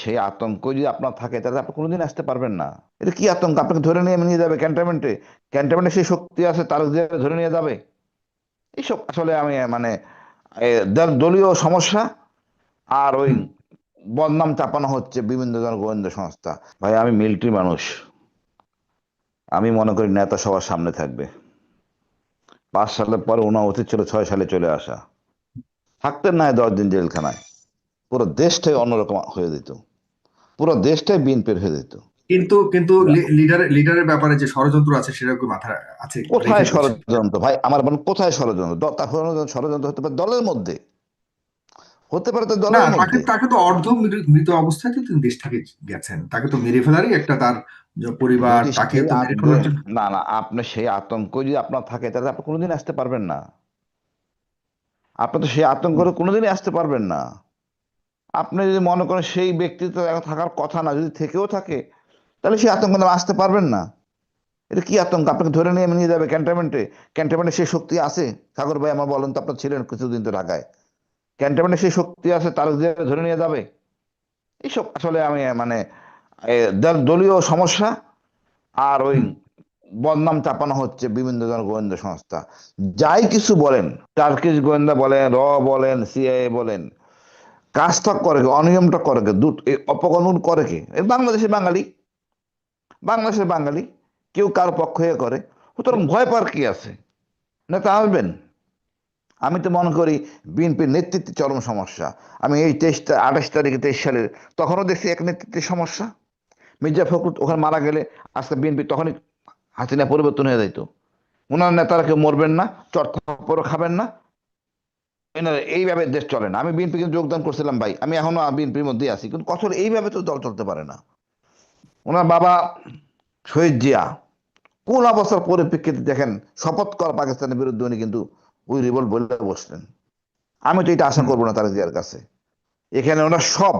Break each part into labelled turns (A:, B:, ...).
A: সেই আতঙ্ক যদি আপনার থাকে তাহলে আপনি কোনোদিন আসতে পারবেন না। এটা কি আতঙ্ক? আপনাকে ধরে নিয়ে নিয়ে যাবে ক্যান্টনমেন্টে। ক্যান্টনমেন্টে সেই শক্তি আছে, তার ধরে নিয়ে যাবে। এইসব আসলে আমি মানে দলীয় সমস্যা। আর ওই
B: হুম।
A: বদনাম চাপানো হচ্ছে বিভিন্ন ধরনের গোয়েন্দা সংস্থা। ভাই আমি মিলিটারি মানুষ। আমি মনে করি নেতা সবার সামনে থাকবে। 5 সালের পরে ওনা উচিত ছিল 6 সালে চলে আসা। থাকতেন না হয় 10 দিন জেলখানায়। পুরো দেশটাই অন্যরকম হয়ে যেত। পুরো দেশটাই বিএনপির হয়ে যেত।
B: কিন্তু কিন্তু লিডারের ব্যাপারে যে ষড়যন্ত্র আছে সেটা কি মাথায় আছে,
A: কোথায়
B: রেখে বলছেন?
A: ষড়যন্ত্র ভাই? আমার বলেন কোথায় ষড়যন্ত্র? তার ষড়যন্ত্র হতে পারে দলের মধ্যে, হতে পারে তো
B: না,
A: দলের
B: তাকে
A: মধ্যে।
B: তাকে তো অর্ধ মৃত অবস্থায় তো তিনি দেশ থেকে গেছেন, তাকে তো মেরে ফেলারই একটা তার যে পরিবার,
A: যদি
B: তাকে
A: সেই
B: তো মেরে ফেলার জন্য।
A: না না, আপনি সেই আতঙ্ক যদি আপনার থাকে তাহলে আপনি কোনোদিন আসতে পারবেন না। আপনি তো সেই আতঙ্ক
B: হুম।
A: করে কোনোদিনই আসতে পারবেন না। আপনি যদি মনে করেন সেই ব্যক্তিত্ব এখন থাকার কথা না, যদি থেকেও থাকে, তাহলে সেই আতঙ্ক নিয়ে আসতে পারবেন না। এটা কি আতঙ্ক? আপনাকে ধরে নিয়ে নিয়ে যাবে ক্যান্টনমেন্টে। ক্যান্টনমেন্টে সেই শক্তি আছে? সাগর ভাই আমার বলেন তো, আপনার ছিলেন কিছুদিন তো ঢাকায়। ক্যান্টনমেন্টে সেই শক্তি আছে, তার ধরে নিয়ে যাবে। এইসব আসলে আমি মানে দলীয় সমস্যা। আর ওই
B: হুম।
A: বদনাম চাপানো হচ্ছে বিভিন্ন ধরনের গোয়েন্দা সংস্থা। যাই কিছু বলেন, টার্কিশ গোয়েন্দা বলেন, বলেন, সিআইএ বলেন, কাজটা করে কে? অনিয়মটা করে কে? অপকর্ম করে কে? এই বাংলাদেশের বাঙালি। বাংলাদেশের বাঙালি। কেউ কারো পক্ষ হয়ে করে। সুতরাং ভয় পাওয়ার কি আছে? নেতা আসবেন। আমি তো মনে করি বিএনপির নেতৃত্বে চরম সমস্যা। আমি এই 28 তারিখে 23 সালের তখনও দেখছি এক নেতৃত্বের সমস্যা। মির্জা ফখরুল ওখানে মারা গেলে আজকে বিএনপি তখনই হাসিনা পরিবর্তন হয়ে যেত। ওনার নেতারা কেউ মরবেন না, চটপরও খাবেন না। এইভাবে দেশ চলে না। আমি বিএনপি কিন্তু যোগদান করছিলাম ভাই, আমি এখনো বিএনপির মধ্যেই আছি, কিন্তু কঠোর এইভাবে তো দল চলতে পারে না। ওনার বাবা শহীদ জিয়া কোন অবস্থার পরিপ্রেক্ষিতে দেখেন শপথ করা পাকিস্তানের বিরুদ্ধে উনি কিন্তু ওই রিভোল্ট বলে বসলেন। আমি তো এটা আশা
B: হুম।
A: করবো না তার জিয়ার কাছে। এখানে ওরা সব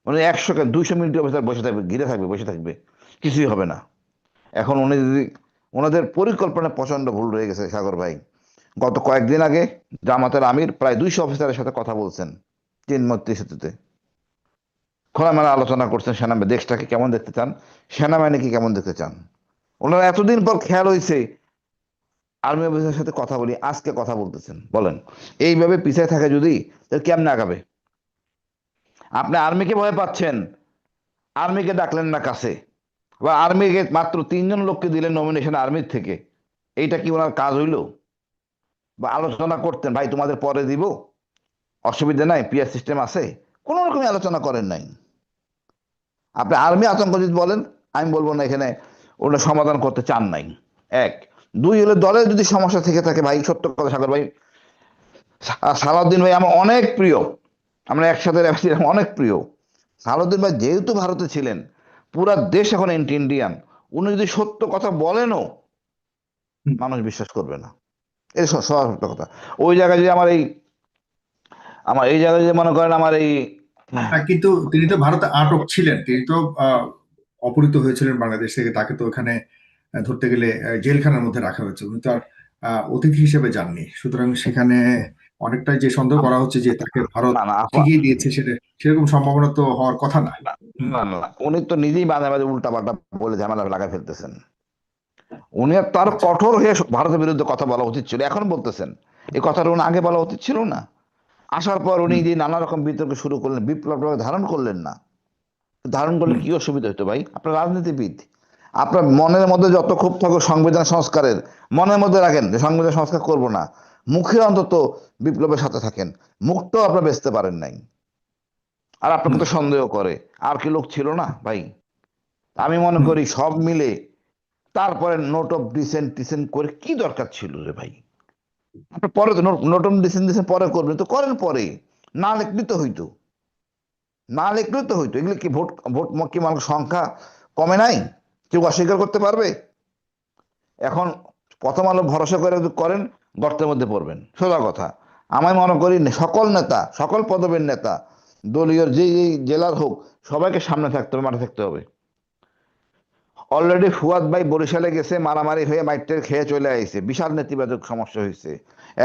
A: মানে 100 কে 200 মিনিটের অবস্থা বসে থাকবে, ঘিরে থাকবে, বসে থাকবে, কিছুই হবে না। এখন উনি যদি, ওনাদের পরিকল্পনা প্রচন্ড ভুল রয়ে গেছে সাগর ভাই। গত কয়েকদিন আগে জামাতের আমির প্রায় 200 অফিসারের সাথে কথা বলছেন চিনমূর্তি সেতুতে। খোলামেলা আলোচনা করছেন সেনাবাহিনী দেশটাকে কেমন দেখতে চান, সেনাবাহিনীকে কেমন দেখতে চান। ওনারা এতদিন পর খেয়াল হয়েছে আর্মি অফিসারের সাথে কথা বলি, আজকে কথা বলতেছেন। বলেন এইভাবে পিছিয়ে থাকে যদি, তাহলে কেমনে আগাবে? আপনি আর্মিকে ভয় পাচ্ছেন, আর্মিকে ডাকলেন না কাছে, বা আর্মিকে মাত্র 3 জন লোককে দিলেন নমিনেশন আর্মির থেকে। এইটা কি ওনার কাজ হইল? বা আলোচনা করতেন, ভাই তোমাদের পরে দিব, অসুবিধা নাই, পিআর সিস্টেম আছে, কোন রকমই আলোচনা করেন নাই। আপনি আর্মি আতঙ্ক যদি বলেন, আমি বলবো না এখানে ওটা সমাধান করতে চান নাই। এক, দুই হলে দলের যদি সমস্যা থেকে থাকে, ভাই সত্য কথা সাগর ভাই, সালাউদ্দিন ভাই আমার অনেক প্রিয়, আমরা একসাথে ছিলাম, অনেক প্রিয়। সালাউদ্দিন ভাই যেহেতু ভারতে ছিলেন, পুরা দেশ এখন এন্টি ইন্ডিয়ান। উনি যদি সত্য কথা বলেনও,
B: হুম।
A: মানুষ বিশ্বাস করবে না। এই সত্য কথা। ওই জায়গায় যে আমার এই জায়গায় যে মনে করেন আমার এই
B: কিন্তু তিনি তো ভারতে আটক ছিলেন, তিনি তো আহ, অপহৃত হয়েছিলেন বাংলাদেশ থেকে, তাকে তো ওখানে ধরতে গেলে জেলখানার মধ্যে রাখা হয়েছে, উনি তো আর অতিথি হিসেবে যাননি, সুতরাং সেখানে অনেকটাই যে সন্দেহ করা হচ্ছে যে তাকে ভারত
A: না না
B: ঠিকই দিয়েছে, সেটা সেরকম সম্ভাবনা তো হওয়ার কথা না।
A: না
B: হুম।
A: না না, উনি তো নিজেই মাঝে মাঝে উল্টা পাল্টা বলে ঝামেলা লাগাই ফেলতেছেন। উনি আর তার
B: আচ্ছা।
A: কঠোর হয়ে ভারতের বিরুদ্ধে কথা বলা উচিত ছিল, এখন বলতেছেন। এই কথাটা উনি আগে বলা উচিত ছিল না? আসার পর উনি
B: হুম।
A: যে নানা রকম বিতর্ক শুরু করলেন, বিপ্লব ধারণ করলেন না। ধারণ করলে
B: হুম।
A: কি অসুবিধা হতো ভাই? আপনার রাজনীতিবিদ, আপনার মনের মধ্যে যত ক্ষোভ থাকুক সংবিধান সংস্কারের, মনের মধ্যে রাখেন যে সংবিধান সংস্কার করব না, মুখে অন্তত বিপ্লবের সাথে থাকেন। মুখটাও আপনার বেচতে পারেন নাই। আর আপনাকে
B: হুম।
A: তো সন্দেহ করে। আর কি লোক ছিল না ভাই? আমি মনে
B: হুম।
A: করি সব মিলে তারপরে নোট অফ ডিসেন্ট টিসেন্ট করে কি দরকার ছিল রে ভাই? আপনি পরে তো নোট অফ ডিসেন্ট ডিসেন্ট পরে করবেন তো করেন পরে। না লিখলে তো হইতো, না লিখলেও তো হইতো। এগুলো কি ভোট, ভোট কি মানুষ সংখ্যা কমে নাই? কেউ অস্বীকার করতে পারবে? এখন প্রথম আলো ভরসা করে যদি করেন, গর্তের মধ্যে পড়বেন, সোজা কথা। আমি মনে করি সকল নেতা, সকল পদবীর নেতা, দলীয় যে জেলার হোক, সবাইকে সামনে থাকতে হবে, মাঠে থাকতে হবে। অলরেডি ফুয়াদ ভাই বরিশালে গেছে, মারামারি হয়ে মাইটের খেয়ে চলে আইছে, বিশাল নেতিবাচক সমস্যা হয়েছে।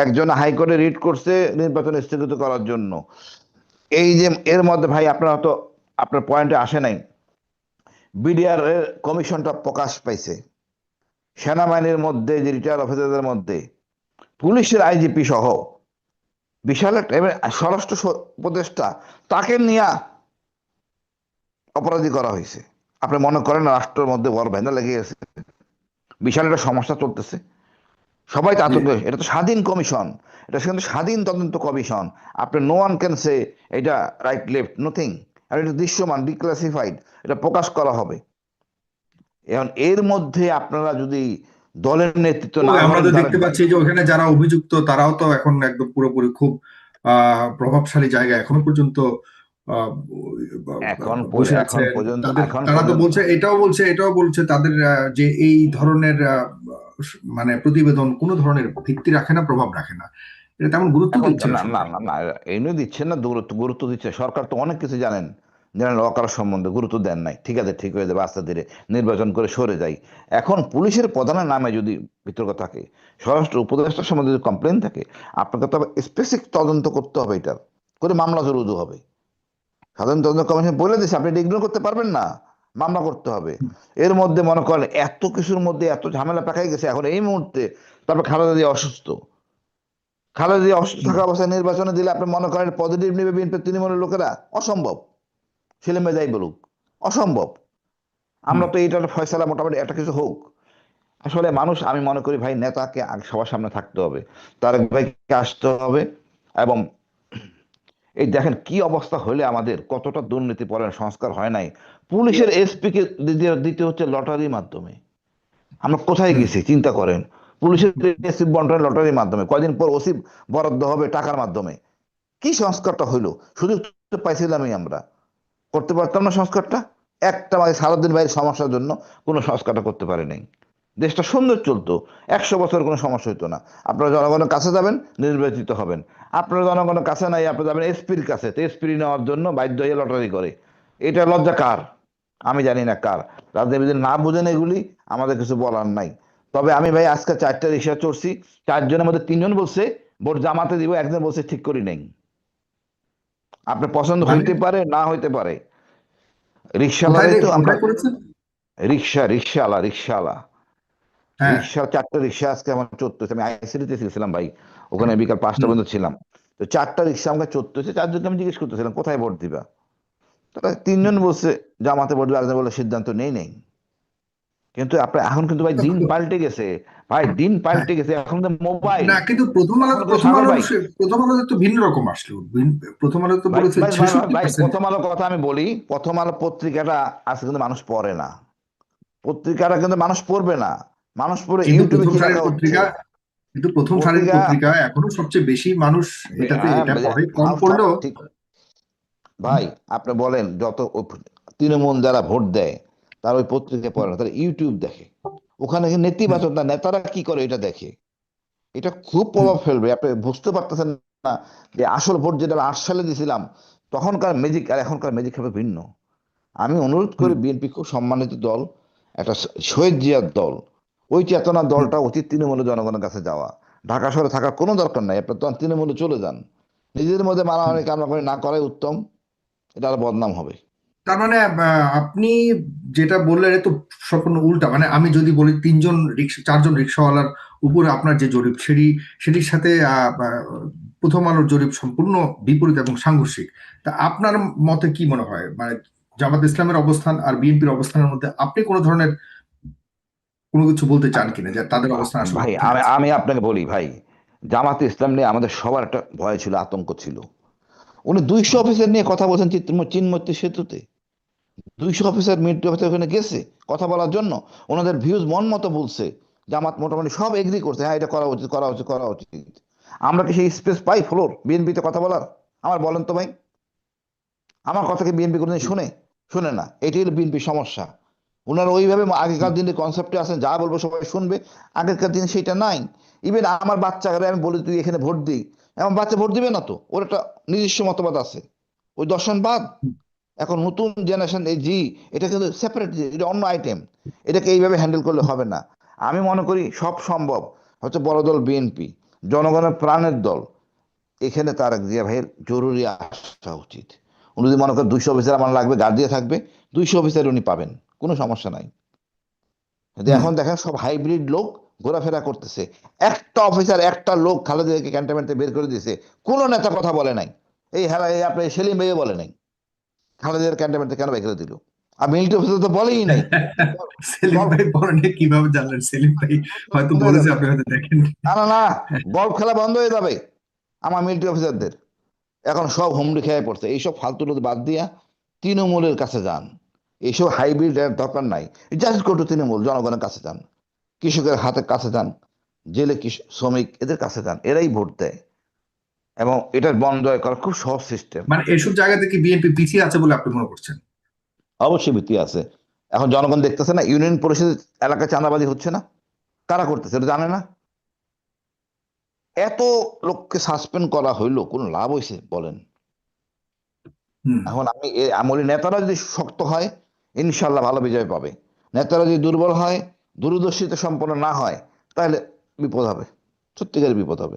A: একজন হাইকোর্টে রিট করছে নির্বাচন স্থগিত করার জন্য। এই যে এর মধ্যে ভাই আপনারা তো আপনার পয়েন্টে আসে নাই, বিডিআর এর কমিশনটা প্রকাশ পাইছে, সেনাবাহিনীর মধ্যে যে রিটায়ার্ড অফিসারদের মধ্যে পুলিশের আইজিপি সহ বিশাল একটা, এবং স্বরাষ্ট্র উপদেষ্টা তাকে নিয়ে অপরাধী করা হয়েছে। আপনি মনে করেন না রাষ্ট্রের মধ্যে বড় ভেঙে লেগে গেছে, বিশাল একটা সমস্যা চলতেছে, সবাই তো
B: জি।
A: আতঙ্ক। এটা তো স্বাধীন কমিশন, এটা কিন্তু স্বাধীন তদন্ত কমিশন। আপনি নো ওয়ান ক্যান সে এটা রাইট লেফট নথিং, আর এটা দৃশ্যমান ডিক্লাসিফাইড, এটা প্রকাশ করা হবে। এখন এর মধ্যে আপনারা যদি দলের নেতৃত্ব
B: তো
A: না
B: আমরা
A: ধরেন
B: তো
A: তারেক
B: দেখতে
A: ভাই,
B: পাচ্ছি যে ওখানে যারা অভিযুক্ত তারাও তো এখন একদম পুরোপুরি খুব প্রভাবশালী জায়গা এখনো পর্যন্ত আহ, বসে
A: এখন
B: আছেন।
A: পর্যন্ত
B: তারা তো বলছে, এটাও বলছে তাদের যে এই ধরনের মানে প্রতিবেদন কোনো ধরনের ভিত্তি রাখে না, প্রভাব রাখে না, এটা তেমন গুরুত্ব
A: এখন
B: দিচ্ছে না
A: না না
B: সরকার।
A: না না এই নিয়ে দিচ্ছেন না, গুরুত্ব গুরুত্ব দিচ্ছে সরকার, তো অনেক কিছু জানেন, জানেন অকার সম্বন্ধে গুরুত্ব দেন নাই। ঠিক আছে, ঠিক হয়ে যাবে আস্তে ধীরে, নির্বাচন করে সরে যাই। এখন পুলিশের প্রধানের নামে যদি বিতর্ক থাকে, স্বরাষ্ট্র উপদেষ্টার সম্বন্ধে যদি কমপ্লেন থাকে, আপনাকে তো স্পেসিফিক তদন্ত করতে হবে, এটার করে মামলা রুজু হবে। সাধারণ তদন্ত কমিশন বলে দিচ্ছে, আপনি এটা ইগনোর করতে পারবেন না, মামলা করতে হবে। এর মধ্যে মনে করেন এত কিছুর মধ্যে এত ঝামেলা পাকাই গেছে এখন এই মুহূর্তে। তারপর খালেদা জিয়া অসুস্থ, খালেদা জিয়া অসুস্থ
B: হুম,
A: থাকা অবস্থায় নির্বাচনে দিলে আপনি মনে করেন পজিটিভ নেবে বিএনপি তৃণমূলের লোকেরা? অসম্ভব, ছেলে মেয়ে যাই বলুক, অসম্ভব।
B: হুম।
A: আমরা তো এইটার ফয়সালা মোটামুটি একটা কিছু হোক। আসলে মানুষ, আমি মনে করি ভাই, নেতাকে আগে সবার সামনে থাকতে হবে, তারেক ভাইকে আসতে হবে। এবং এই দেখেন কি অবস্থা হলে আমাদের, কতটা দুর্নীতি পরায়ণ, সংস্কার হয় নাই। পুলিশের এসপি কে দিতে হচ্ছে লটারির মাধ্যমে। আমরা কোথায়
B: হুম।
A: গেছি চিন্তা করেন, পুলিশের এসপি বন্টন লটারির মাধ্যমে, কয়দিন পর ওসি বরাদ্দ হবে টাকার মাধ্যমে। কি সংস্কারটা হইলো? সুযোগ তো পাইছিলামই আমরা, করতে পারতাম না সংস্কারটা? একটা মানে সারাদিন বাইরের সমস্যার জন্য কোনো সংস্কারটা করতে পারে নাই। দেশটা সুন্দর চলতো, 100 বছর কোনো সমস্যা হইতো না। আপনারা জনগণের কাছে যাবেন, নির্বাচিত হবেন। আপনারা জনগণের কাছে নাই, আপনি যাবেন এসপির কাছে, তো এসপি নেওয়ার জন্য বাধ্য হয়ে লটারি করে। এটা লজ্জা কার? আমি জানি না কার। রাজনীতি না বুঝেন এগুলি, আমাদের কিছু বলার নাই। তবে আমি ভাই আজকে 4টা রিক্সা চড়ছি, 4জনের মধ্যে 3জন বলছে ভোট জামাতে দিব, একজন বলছে ঠিক করি নেই। আপনার পছন্দ
B: মানে
A: হইতে পারে, না হইতে পারে। রিক্সাওয়ালারাই তো আমরা,
B: কোথায় করেছেন?
A: রিক্সাওয়ালা
B: হ্যাঁ।
A: রিক্সা, 4টা রিক্সা আজকে আমার চড়তেছে। আমি আইসিডিতে ছিলাম ভাই, ওখানে বিকাল 5টা
B: হুম।
A: পর্যন্ত ছিলাম। তো 4টা রিক্সা আমাকে চড়তেছে, 4জনকে আমি জিজ্ঞেস করতেছিলাম কোথায় ভোট দিবা। তারা 3জন বলছে জামাতে ভোট দিবে, আরেকজন বলে সিদ্ধান্ত নেই নেই। কিন্তু আপনার এখন কিন্তু ভাই দিন পাল্টে গেছে, ভাই দিন
B: হ্যাঁ।
A: পাল্টে গেছে, এখন তো মোবাইল।
B: না, কিন্তু
A: এখন কিন্তু সাগর ভাই,
B: প্রথম আলোতে তো ভিন্ন রকম আসলো। প্রথম আলো তো
A: ভাই
B: বলেছে
A: ভাই ভাই ভাই
B: ছেষট্টি
A: ভাই,
B: পার্সেন্ট
A: প্রথম আলোর কথা আমি বলি, প্রথম আলো পত্রিকাটা আজকে কিন্তু মানুষ পড়ে না, পত্রিকাটা কিন্তু মানুষ পড়বে না। মানুষ পড়ে
B: কিন্তু
A: ইউটিউবে
B: প্রথম
A: কি
B: সারির
A: লেখা হচ্ছে।
B: পত্রিকা কিন্তু প্রথম সারির
A: পত্রিকা,
B: পত্রিকা এখনো সবচেয়ে বেশি মানুষ
A: হ্যাঁ,
B: এটা পড়ে, কম
A: সব
B: পড়লেও।
A: ঠিক। ভাই আপনি বলেন, যত তৃণমূল যারা ভোট দেয়, তারা ওই পত্রিকা পড়ে না, তারা ইউটিউব দেখে। ওখানে
B: হুম,
A: নেতিবাচক না, নেতারা কি করে এটা দেখে। এটা খুব
B: হুম,
A: প্রভাব ফেলবে, আপনি বুঝতে পারতেছেন না যে আসল ভোট যেটা আমি 8 সালে দিয়েছিলাম, তখনকার ম্যাজিক আর এখনকার ম্যাজিক হবে ভিন্ন। আমি অনুরোধ করি,
B: হুম,
A: বিএনপি খুব সম্মানিত দল, একটা শহীদ জিয়ার দল, ওই চেতনা
B: হুম।
A: দলটা উচিত তৃণমূলে জনগণের কাছে যাওয়া। ঢাকা শহরে থাকার কোনো দরকার নাই, আপনার তখন তৃণমূলে চলে যান। নিজেদের মধ্যে
B: হুম।
A: মারামারি কামড়া না করাই উত্তম, এটা আর বদনাম হবে।
B: তার মানে আপনি যেটা বললেন এ তো সম্পূর্ণ উল্টা। মানে আমি যদি বলি চারজন রিক্সাওয়ালার উপরে আপনার যে জরিপ সেটির সাথে প্রথম আলোর জরিপ সম্পূর্ণ বিপরীত এবং সাংঘর্ষিক। তা আপনার মতে কি মনে হয়, মানে জামাত ইসলামের অবস্থান আর বিএনপির অবস্থানের মধ্যে আপনি কোনো ধরনের কোনো কিছু বলতে চান কিনা, যে তাদের অবস্থান আসলে
A: ভাই
B: কোথায়
A: আমি
B: আছে?
A: আমি আপনাকে বলি ভাই, জামাতে ইসলাম নিয়ে আমাদের সবার একটা ভয় ছিল, আতঙ্ক ছিল। উনি 200 অফিসার নিয়ে কথা বলছেন চিনমূর্তি সেতুতে। 200 অফিসার, মিলিটারি অফিসার ওখানে গেছে কথা বলার জন্য, ওনাদের ভিউজ মন মতো বলছে। জামাত মোটামুটি সব এগ্রি করছে, হ্যাঁ এটা করা উচিত, করা উচিত, করা উচিত। আমরা কি সেই স্পেস পাই ফ্লোর বিএনপিতে কথা বলার? আমার বলেন তো ভাই, আমার কথা কি বিএনপি কোনোদিন শুনে? শুনে না, এটাই হলো বিএনপির সমস্যা। ওনারা ওইভাবে আগেকার দিনে কনসেপ্টে আছেন, যা বলবো সবাই শুনবে। আগেকার দিনে সেটা নাই। ইভেন আমার বাচ্চাকে আমি বলি তুই এখানে ভোট দিই, আমার বাচ্চা ভোট দিবে না, তো ওর একটা নিজস্ব মতবাদ আছে, ওই দর্শনবাদ। এখন নতুন জেনারেশন এই জি, এটা কিন্তু সেপারেট, এটা অন্য আইটেম, এটাকে এইভাবে হ্যান্ডেল করলে হবে না। আমি মনে করি সব সম্ভব হচ্ছে বড় দল বিএনপি, জনগণের প্রাণের দল, এখানে তারেক জিয়া ভাইয়ের জরুরি আসা উচিত। উনি যদি মনে করেন 200 অফিসার আমার লাগবে, গার্ড দিয়ে থাকবে, 200 অফিসার উনি পাবেন, কোনো সমস্যা নাই। কিন্তু
B: হুম।
A: এখন দেখেন সব হাইব্রিড লোক ঘোরাফেরা করতেছে। একটা অফিসার, একটা লোক খালেদাকে ক্যান্টনমেন্ট থেকে বের করে দিয়েছে, কোনো নেতা কথা বলে নাই। এই হ্যাঁ এই আপনার সেলিম ভাইও বলে নাই খালেদার ক্যান্টনমেন্ট থেকে কেন বের করে দিল, আর মিলিটারি অফিসার তো বলেই নাই।
B: সেলিম
A: গল্ফ
B: ভাই পরে কিভাবে জানলেন? সেলিম ভাই হয়তো
A: বন্ধ হয়ে
B: বলেছে,
A: যাবে,
B: আপনি হয়তো দেখেন।
A: না না না, গল্ফ খেলা বন্ধ হয়ে যাবে আমার মিলিটারি অফিসারদের। এখন সব হুমড়ি খেয়ে পড়ছে, এইসব ফালতু লোক বাদ দিয়া তৃণমূলের কাছে যান। এইসব হাইব্রিড দরকার নাই, জাস্ট গো টু তৃণমূল, জনগণের কাছে যান, কৃষকের হাতের কাছে যান, জেলে শ্রমিক এদের কাছে যান, এরাই ভোট দেয়। এবং এটা বন্ধ করা খুব সহজ সিস্টেম।
B: মানে এসব জায়গাতে কি বিএনপি পিছিয়ে আছে বলে আপনি মনে করছেন?
A: অবশ্যই ভীতি আছে। এখন জনগণ দেখতেছে না ইউনিয়ন পরিষদ এলাকায় চাঁদাবাজি হচ্ছে না, কারা করতেছে এটা জানে না। এত লোককে সাসপেন্ড করা হইলো, কোনো লাভ হয়েছে বলেন?
B: হুম।
A: এখন আমি আমলি নেতারা যদি শক্ত হয়, ইনশাল্লাহ ভালো বিজয় পাবে। নেতারা যদি দুর্বল হয়, দূরদর্শিতা সম্পন্ন না হয়, তাহলে বিপদ হবে, সত্যিকারের বিপদ হবে।